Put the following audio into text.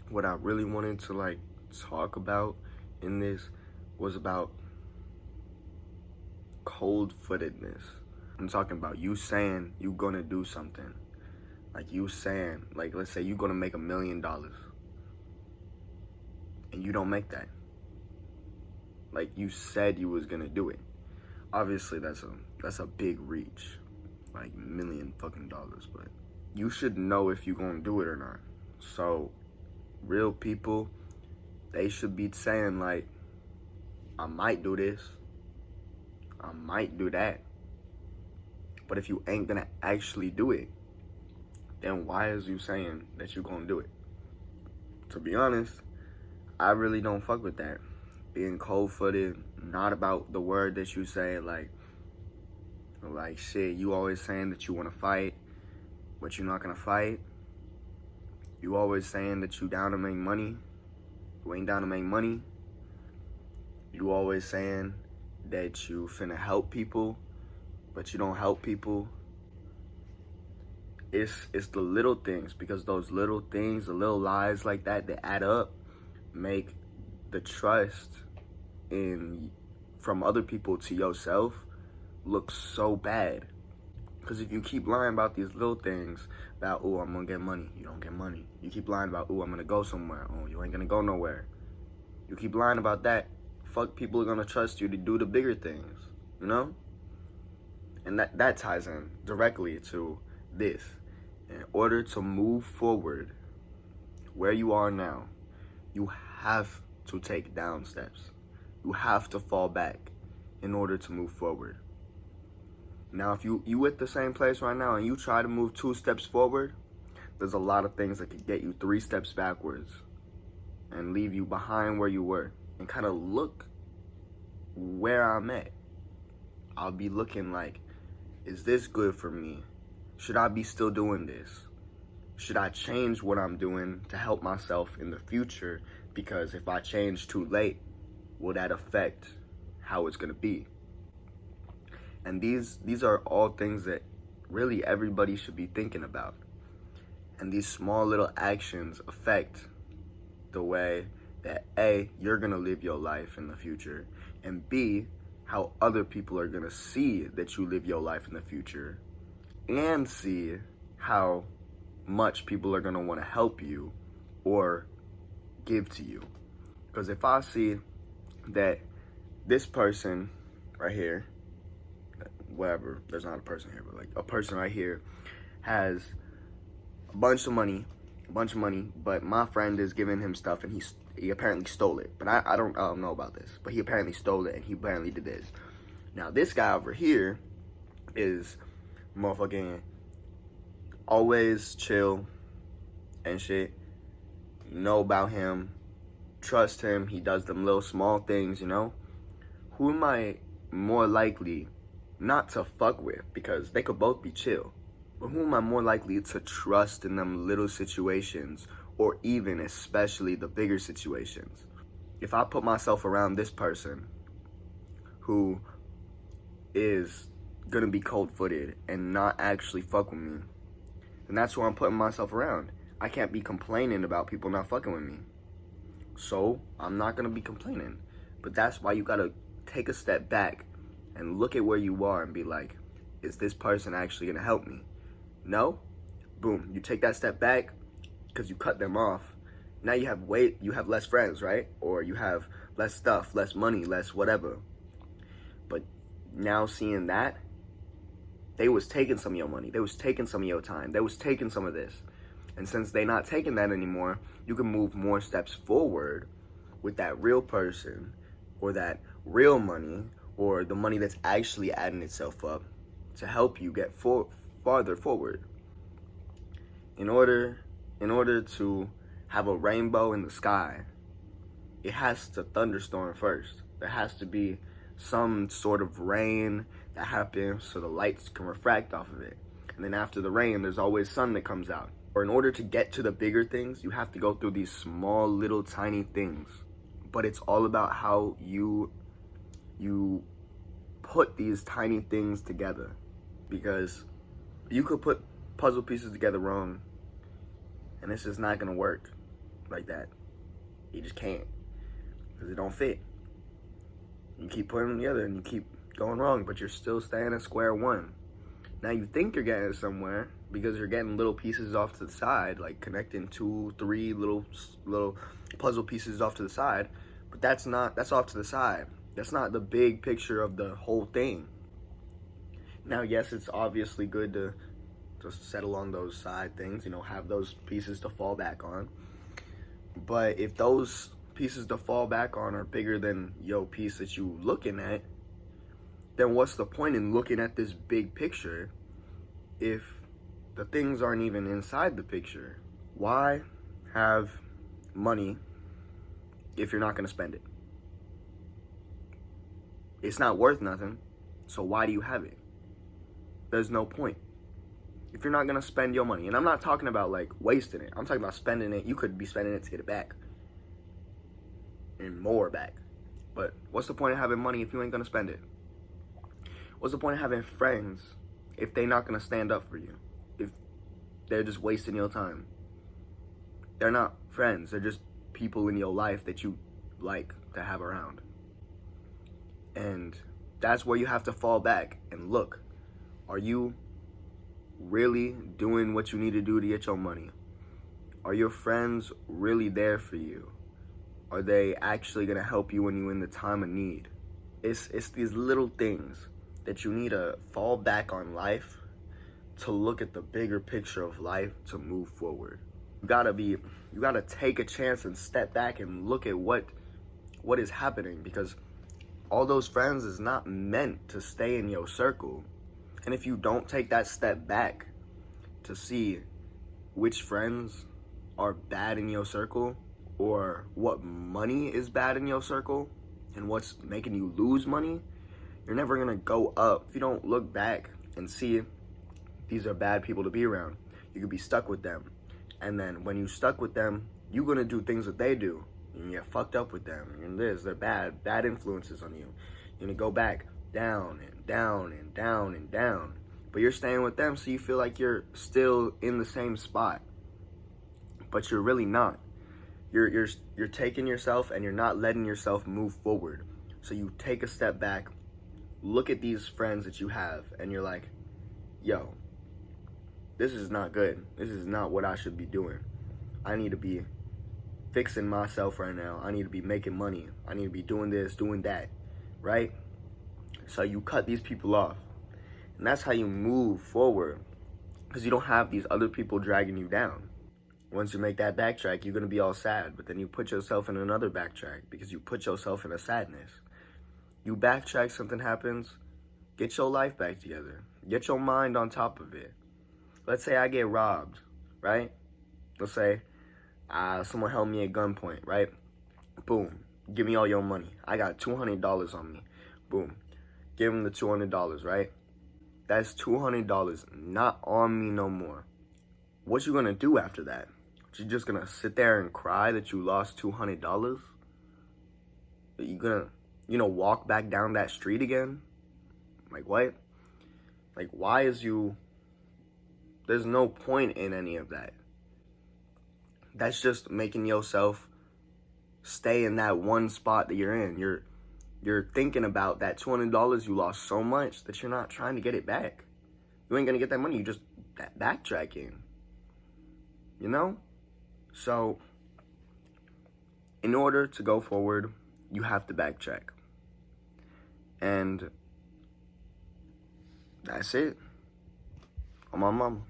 what I really wanted to like talk about in this was about cold-footedness. I'm talking about you saying you gonna do something. Like you saying, like let's say you're gonna make $1 million and you don't make that. Like you said you was gonna do it. Obviously that's a big reach. Like $1 million fucking dollars, but you should know if you're gonna do it or not. So real people, they should be saying like, I might do this, I might do that. But if you ain't gonna actually do it, then why is you saying that you're gonna do it? To be honest, I really don't fuck with that. Being cold-footed, not about the word that you say, like shit, you always saying that you wanna fight, but you're not gonna fight. You always saying that you down to make money, you ain't down to make money. You always saying that you finna help people, but you don't help people. It's the little things, because those little things, the little lies like that add up, make the trust from other people to yourself look so bad. Because if you keep lying about these little things, about, oh, I'm gonna get money, you don't get money. You keep lying about, oh, I'm gonna go somewhere, oh, you ain't gonna go nowhere. You keep lying about that, fuck, people are gonna trust you to do the bigger things, you know? And that ties in directly to this. In order to move forward where you are now, you have to take down steps. You have to fall back in order to move forward. Now, if you at the same place right now and you try to move 2 steps forward, there's a lot of things that could get you 3 steps backwards and leave you behind where you were. And kind of look where I'm at. I'll be looking like, is this good for me? Should I be still doing this? Should I change what I'm doing to help myself in the future? Because if I change too late, will that affect how it's gonna be? And these are all things that really everybody should be thinking about. And these small little actions affect the way that A, you're gonna live your life in the future, and B, how other people are gonna see that you live your life in the future, and see how much people are gonna wanna help you or give to you. Because if I see that this person right here, whatever, there's not a person here, but like a person right here has a bunch of money, but my friend is giving him stuff and he apparently stole it. But I don't know about this, but he apparently stole it and he apparently did this. Now this guy over here is motherfucking always chill and shit. You know about him, trust him, he does them little small things, you know? Who am I more likely not to fuck with? Because they could both be chill. But who am I more likely to trust in them little situations, or even especially the bigger situations? If I put myself around this person who is gonna be cold-footed and not actually fuck with me, then that's who I'm putting myself around. I can't be complaining about people not fucking with me. So I'm not gonna be complaining. But that's why you gotta take a step back and look at where you are and be like, is this person actually gonna help me? No? Boom, you take that step back because you cut them off. Now you have less friends, right? Or you have less stuff, less money, less whatever. But now seeing that, they was taking some of your money, they was taking some of your time, they was taking some of this. And since they not taking that anymore, you can move more steps forward with that real person, or that real money, or the money that's actually adding itself up to help you get farther forward. In order to have a rainbow in the sky, it has to thunderstorm first. There has to be some sort of rain that happens so the lights can refract off of it. And then after the rain, there's always sun that comes out. Or in order to get to the bigger things, you have to go through these small, little, tiny things. But it's all about how you put these tiny things together. Because you could put puzzle pieces together wrong, and it's just not gonna work. like that. You just can't, because it don't fit. You keep putting them together and you keep going wrong, but you're still staying at square one. Now you think you're getting somewhere because you're getting little pieces off to the side, like connecting 2, 3 little puzzle pieces off to the side, but that's off to the side. That's not the big picture of the whole thing. Now, yes, it's obviously good to settle on those side things, have those pieces to fall back on. But if those pieces to fall back on are bigger than your piece that you looking at, then what's the point in looking at this big picture if the things aren't even inside the picture? Why have money if you're not going to spend it? It's not worth nothing, so why do you have it? There's no point. If you're not going to spend your money, and I'm not talking about like wasting it, I'm talking about spending it. You could be spending it to get it back and more back. But what's the point of having money if you ain't going to spend it? What's the point of having friends if they're not going to stand up for you? If they're just wasting your time? They're not friends. They're just people in your life that you like to have around. And that's where you have to fall back and look. Are you really doing what you need to do to get your money? Are your friends really there for you? Are they actually going to help you when you're in the time of need? It's these little things that you need to fall back on life to look at the bigger picture of life to move forward. You gotta take a chance and step back and look at what is happening, because all those friends is not meant to stay in your circle. And if you don't take that step back to see which friends are bad in your circle, or what money is bad in your circle, and what's making you lose money, you're never gonna go up. If you don't look back and see these are bad people to be around, you could be stuck with them. And then when you stuck with them, you're gonna do things that they do. You get fucked up with them. And they're bad influences on you. You're gonna go back down and down and down and down. But you're staying with them, so you feel like you're still in the same spot. But you're really not. You're taking yourself and you're not letting yourself move forward. So you take a step back, look at these friends that you have, and you're like, yo, this is not good. This is not what I should be doing. I need to be fixing myself right now. I need to be making money. I need to be doing this, doing that, right? So you cut these people off. And that's how you move forward, because you don't have these other people dragging you down. Once you make that backtrack, you're going to be all sad, but then you put yourself in another backtrack because you put yourself in a sadness. You backtrack, something happens, get your life back together. Get your mind on top of it. Let's say I get robbed, right? Let's say someone held me at gunpoint, right? Boom. Give me all your money. I got $200 on me. Boom. Give them the $200, right? That's $200 not on me no more. What you gonna do after that? You just gonna sit there and cry that you lost $200? You gonna, walk back down that street again? Like what? Like why there's no point in any of that. That's just making yourself stay in that one spot that you're in. You're thinking about that $200 you lost so much that you're not trying to get it back. You ain't gonna get that money. You just backtracking. So, in order to go forward, you have to backtrack. And that's it. On my mama.